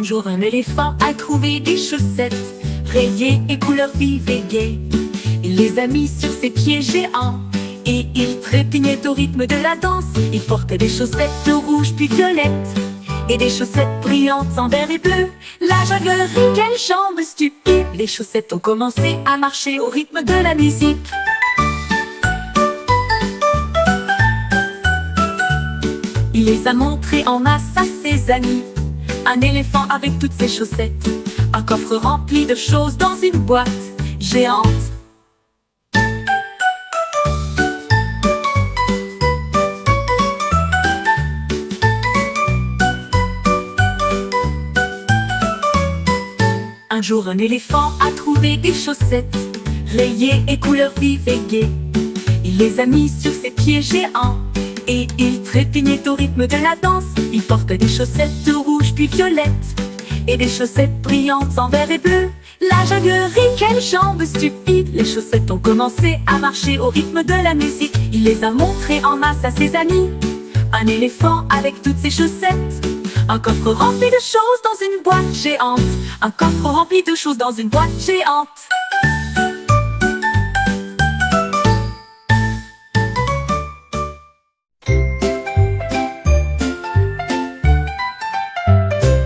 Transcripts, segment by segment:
jour un éléphant a trouvé des chaussettes rayées et couleur vive et gaie. Il les a mis sur ses pieds géants et il trépignait au rythme de la danse. Il portait des chaussettes rouges puis violettes et des chaussettes brillantes en vert et bleu. La jungle rit, quelle jambe stupide! Les chaussettes ont commencé à marcher au rythme de la musique. Il les a montrées en masse à ses amis. Un éléphant avec toutes ses chaussettes, un coffre rempli de choses dans une boîte géante. Un jour un éléphant a trouvé des chaussettes rayées et couleur vive et gaie. Il les a mis sur ses pieds géants et il trépignait au rythme de la danse. Il portait des chaussettes rouges puis violettes et des chaussettes brillantes en vert et bleu. La jungle rit, quelle jambe stupide! Les chaussettes ont commencé à marcher au rythme de la musique. Il les a montrées en masse à ses amis. Un éléphant avec toutes ses chaussettes, un coffre rempli de choses dans une boîte géante. Un coffre rempli de choses dans une boîte géante.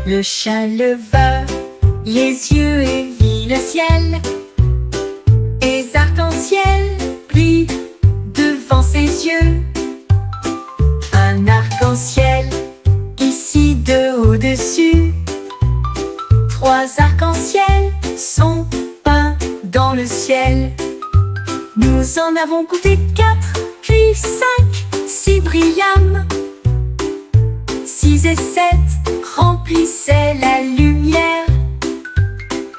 Le chat leva les yeux et vit le ciel. Et arcs-en-ciel brillent devant ses yeux. Un arc-en-ciel ici de au-dessus. 3 arcs-en-ciel sont peints dans le ciel. Nous en avons compté 4, puis 5, si brillâmes. 6 et 7 remplissaient la lumière.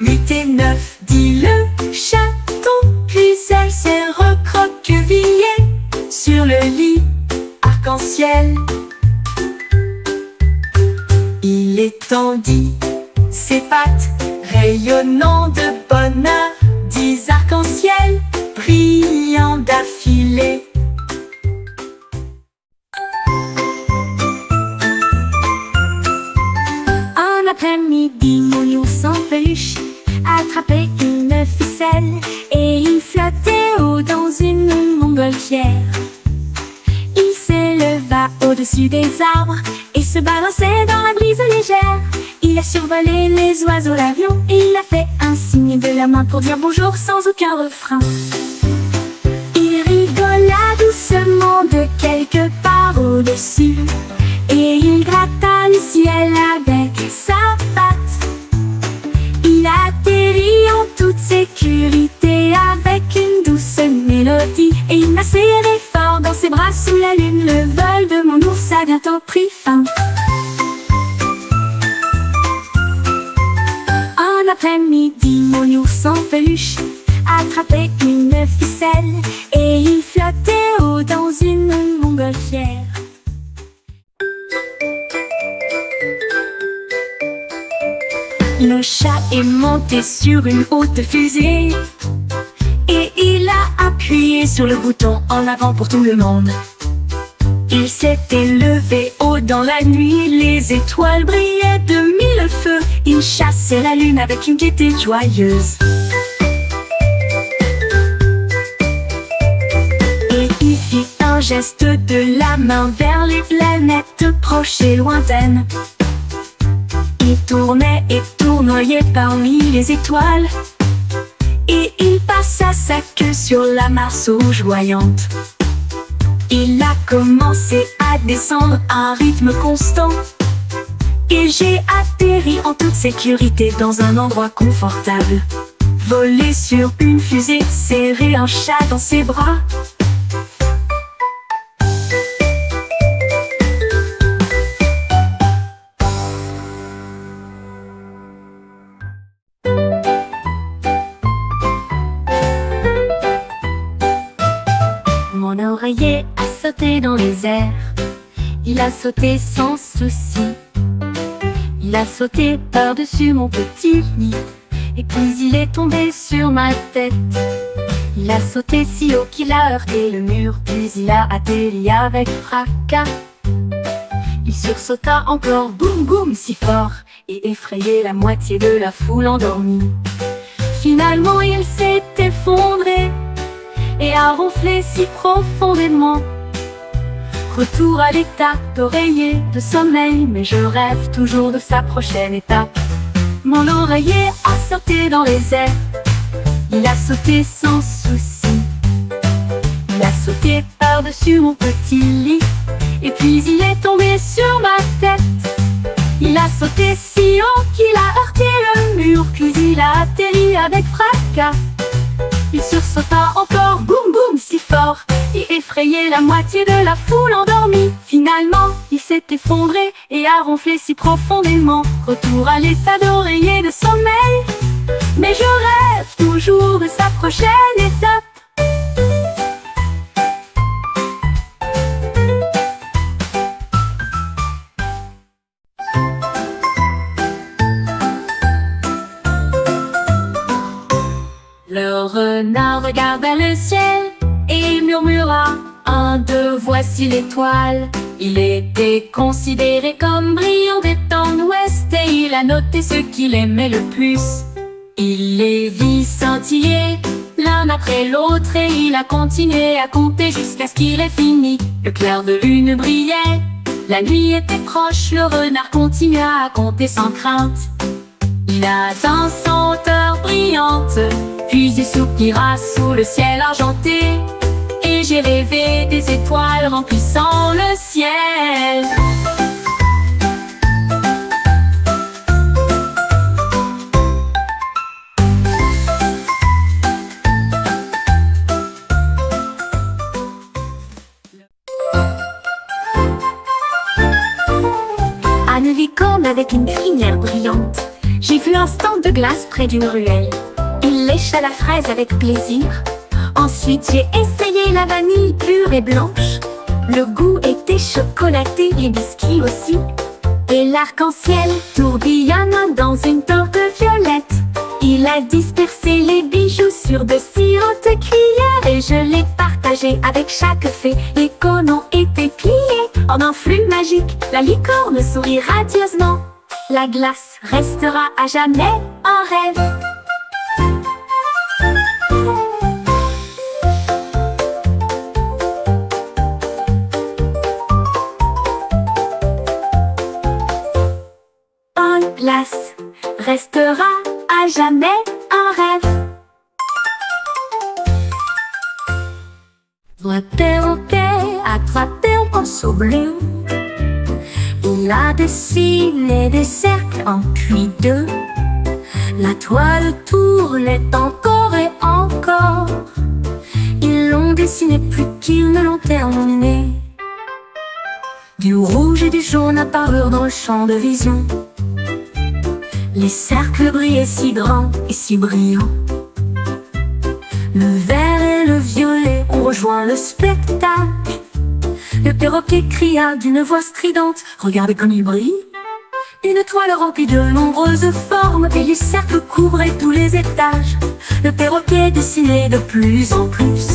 8 et 9 dit le chaton, puis elle s'est recroquevillée sur le lit arc-en-ciel. Il étendit ses pattes, rayonnant de bonheur. 10 arcs-en-ciel brillants d'affilée. Un après-midi, mon ours en peluche attrapait une ficelle et il flottait haut dans une montgolfière. Il s'éleva au-dessus des arbres et se balançait dans la brise légère. Il a survolé les oiseaux, l'avion, et il a fait un signe de la main pour dire bonjour sans aucun refrain. Il rigola doucement de quelque part au-dessus et il gratta le ciel avec sa patte. Il atterrit en toute sécurité avec une douce mélodie et il m'a serré fort dans ses bras sous la lune. Le vol de mon ours a bientôt pris fin. Un après-midi, mon ours en peluche attrapait une ficelle et il flottait haut dans une montgolfière. Le chat est monté sur une haute fusée et il a appuyé sur le bouton en avant pour tout le monde. Il s'est élevé haut dans la nuit, les étoiles brillaient de 1000 feux. Il chassait la lune avec une gaieté joyeuse. Et il fit un geste de la main vers les planètes proches et lointaines. Il tournait et tournoyait parmi les étoiles et il passa sa queue sur la Mars rougeoyante. Il a commencé à descendre à un rythme constant et j'ai atterri en toute sécurité dans un endroit confortable. Voler sur une fusée, serrer un chat dans ses bras. Mon oreiller a sauté dans les airs. Il a sauté sans souci. Il a sauté par-dessus mon petit lit et puis il est tombé sur ma tête. Il a sauté si haut qu'il a heurté le mur, puis il a atterri avec fracas. Il sursauta encore, boum boum, si fort, et effrayait la moitié de la foule endormie. Finalement il s'est effondré et a ronflé si profondément. Retour à l'état d'oreiller de sommeil, mais je rêve toujours de sa prochaine étape. Mon oreiller a sauté dans les airs, il a sauté sans souci. Il a sauté par-dessus mon petit lit, et puis il est tombé sur ma tête. Il a sauté si haut qu'il a heurté le mur, puis il a atterri avec fracas. Il sursauta encore, boum boum, si fort, et effrayait la moitié de la foule endormie. Finalement, il s'est effondré et a ronflé si profondément. Retour à l'état d'oreiller de sommeil, mais je rêve toujours de sa prochaine étape. Le renard regarda le ciel et murmura: 1, 2, voici l'étoile. Il était considéré comme brillant des temps d'ouest, et il a noté ce qu'il aimait le plus. Il les vit scintiller l'un après l'autre, et il a continué à compter jusqu'à ce qu'il ait fini. Le clair de lune brillait, la nuit était proche, le renard continua à compter sans crainte. Il atteint son hauteur brillante, puis il soupira sous le ciel argenté, et j'ai rêvé des étoiles remplissant le ciel. À une licorne avec une crinière brillante, j'ai vu un stand de glace près d'une ruelle. Il lécha la fraise avec plaisir. Ensuite j'ai essayé la vanille pure et blanche. Le goût était chocolaté, les biscuits aussi. Et l'arc-en-ciel tourbillonna dans une torte violette. Il a dispersé les bijoux sur de si hautes cuillères, et je les partageais avec chaque fée. Les cônes ont été pliés en un flux magique. La licorne sourit radieusement. La glace restera à jamais un rêve. Glace restera à jamais un rêve. Le perroquet attrapait un pinceau bleu. Il a dessiné des cercles en puis deux. La toile tournait encore et encore. Ils l'ont dessiné plus qu'ils ne l'ont terminé. Du rouge et du jaune apparurent dans le champ de vision. Les cercles brillaient si grands et si brillants. Le vert et le violet ont rejoint le spectacle. Le perroquet cria d'une voix stridente: regardez comme il brille. Une toile remplie de nombreuses formes, et les cercles couvraient tous les étages. Le perroquet dessinait de plus en plus.